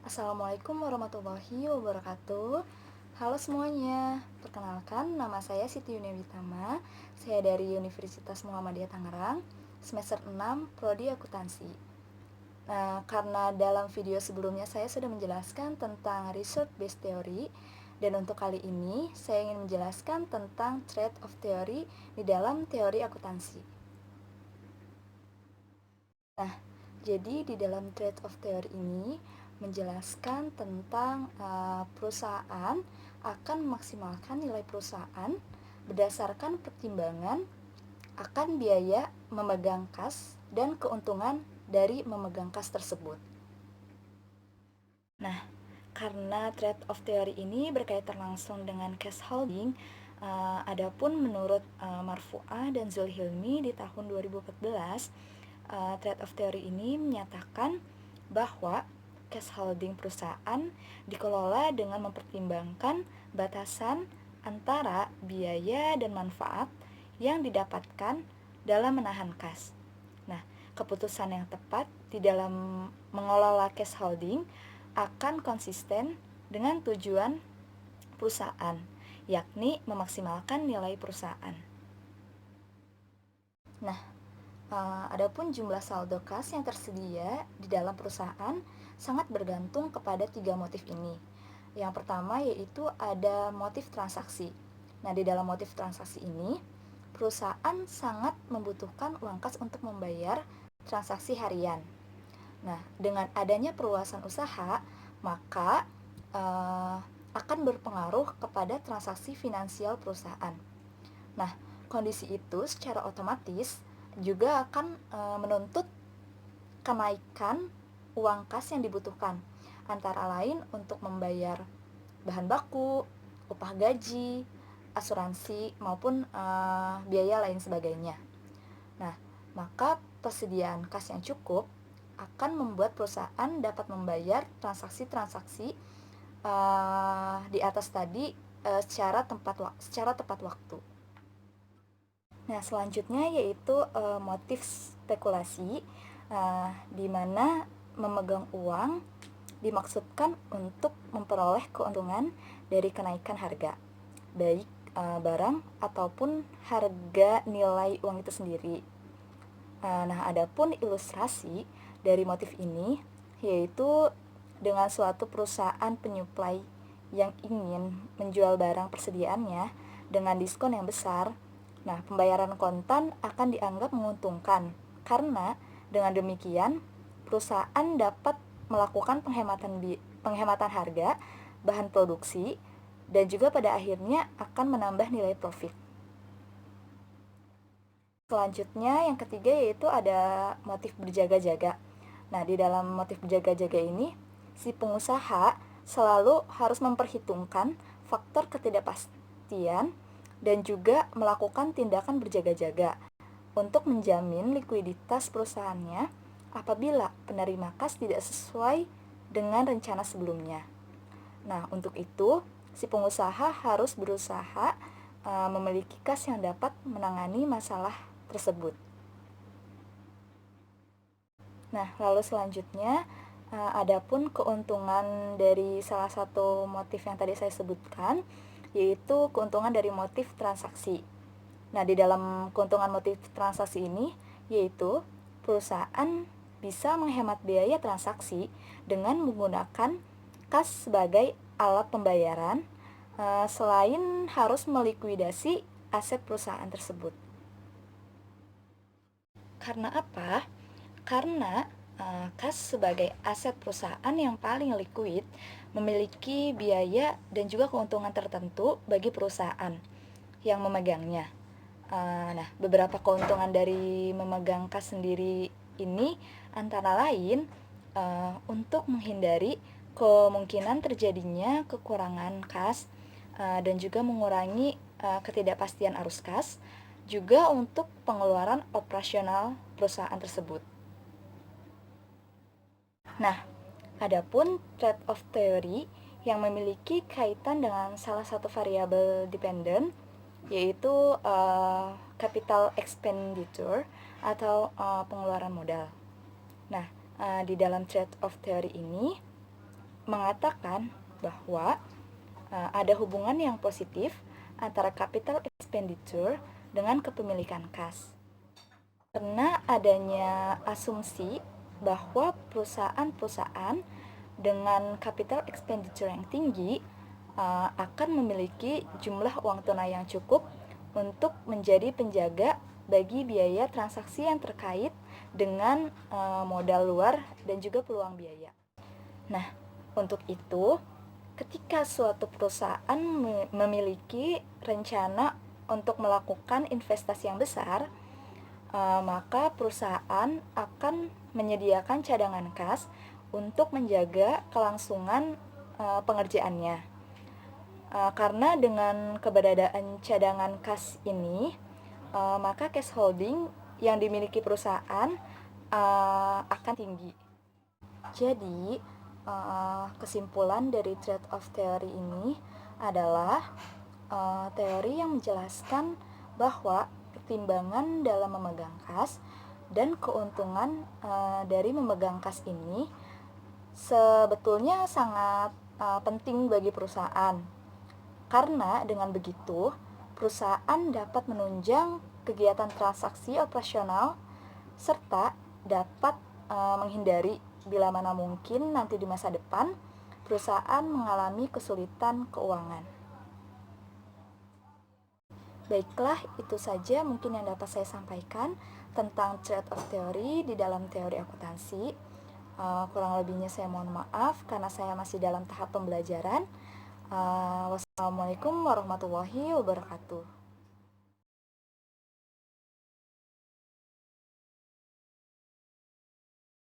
Assalamualaikum warahmatullahi wabarakatuh. Halo semuanya, perkenalkan nama saya Siti Yuniwitama. Saya dari Universitas Muhammadiyah Tangerang, semester 6, Prodi Akuntansi. Nah, karena dalam video sebelumnya saya sudah menjelaskan tentang research based theory, dan untuk kali ini saya ingin menjelaskan tentang trade of theory di dalam teori akuntansi. Nah, jadi di dalam trade of theory ini menjelaskan tentang perusahaan akan memaksimalkan nilai perusahaan berdasarkan pertimbangan akan biaya memegang kas dan keuntungan dari memegang kas tersebut. Nah, karena trade of theory ini berkaitan langsung dengan cash holding, adapun menurut Marfu'ah dan Zulhilmi di tahun 2014, trade of theory ini menyatakan bahwa cash holding perusahaan dikelola dengan mempertimbangkan batasan antara biaya dan manfaat yang didapatkan dalam menahan kas. Nah, keputusan yang tepat di dalam mengelola cash holding akan konsisten dengan tujuan perusahaan, yakni memaksimalkan nilai perusahaan. Nah, adapun jumlah saldo kas yang tersedia di dalam perusahaan sangat bergantung kepada 3 motif ini. Yang pertama yaitu ada motif transaksi. Nah, di dalam motif transaksi ini, perusahaan sangat membutuhkan uang kas untuk membayar transaksi harian. Nah, dengan adanya perluasan usaha, maka akan berpengaruh kepada transaksi finansial perusahaan. Nah, kondisi itu secara otomatis juga akan menuntut kenaikan uang kas yang dibutuhkan, antara lain untuk membayar bahan baku, upah gaji, asuransi, maupun biaya lain sebagainya. Nah, maka persediaan kas yang cukup akan membuat perusahaan dapat membayar transaksi-transaksi di atas tadi secara tepat waktu. Nah, selanjutnya yaitu motif spekulasi, di mana memegang uang dimaksudkan untuk memperoleh keuntungan dari kenaikan harga, baik barang ataupun harga nilai uang itu sendiri. Nah, adapun ilustrasi dari motif ini yaitu dengan suatu perusahaan penyuplai yang ingin menjual barang persediaannya dengan diskon yang besar. Nah, pembayaran kontan akan dianggap menguntungkan karena dengan demikian perusahaan dapat melakukan penghematan harga, bahan produksi, dan juga pada akhirnya akan menambah nilai profit. Selanjutnya yang ketiga yaitu ada motif berjaga-jaga. Nah, di dalam motif berjaga-jaga ini, si pengusaha selalu harus memperhitungkan faktor ketidakpastian dan juga melakukan tindakan berjaga-jaga untuk menjamin likuiditas perusahaannya apabila penerima kas tidak sesuai dengan rencana sebelumnya. Nah, untuk itu, si pengusaha harus berusaha memiliki kas yang dapat menangani masalah tersebut. Nah, lalu selanjutnya, adapun keuntungan dari salah satu motif yang tadi saya sebutkan, yaitu keuntungan dari motif transaksi. Nah, di dalam keuntungan motif transaksi ini, yaitu perusahaan bisa menghemat biaya transaksi dengan menggunakan kas sebagai alat pembayaran, selain harus melikuidasi aset perusahaan tersebut. Karena apa? Karena kas sebagai aset perusahaan yang paling likuid memiliki biaya dan juga keuntungan tertentu bagi perusahaan yang memegangnya. Nah, beberapa keuntungan dari memegang kas sendiri ini antara lain untuk menghindari kemungkinan terjadinya kekurangan kas dan juga mengurangi ketidakpastian arus kas, juga untuk pengeluaran operasional perusahaan tersebut. Nah, adapun trade of theory yang memiliki kaitan dengan salah satu variabel dependent, yaitu capital expenditure atau pengeluaran modal. Nah, di dalam trade of theory ini mengatakan bahwa ada hubungan yang positif antara capital expenditure dengan kepemilikan kas. Karena adanya asumsi bahwa perusahaan-perusahaan dengan capital expenditure yang tinggi akan memiliki jumlah uang tunai yang cukup untuk menjadi penjaga bagi biaya transaksi yang terkait dengan modal luar dan juga peluang biaya. Nah, untuk itu, ketika suatu perusahaan memiliki rencana untuk melakukan investasi yang besar, maka perusahaan akan menyediakan cadangan kas untuk menjaga kelangsungan pengerjaannya. Karena dengan keberadaan cadangan kas ini, maka cash holding yang dimiliki perusahaan akan tinggi. Jadi, kesimpulan dari trade-off theory ini adalah teori yang menjelaskan bahwa pertimbangan dalam memegang kas dan keuntungan dari memegang kas ini sebetulnya sangat penting bagi perusahaan. Karena dengan begitu, perusahaan dapat menunjang kegiatan transaksi operasional serta dapat menghindari bila mana mungkin nanti di masa depan perusahaan mengalami kesulitan keuangan. Baiklah, itu saja mungkin yang dapat saya sampaikan tentang trade-off theory di dalam teori akuntansi. Kurang lebihnya saya mohon maaf karena saya masih dalam tahap pembelajaran. Wassalamualaikum warahmatullahi wabarakatuh.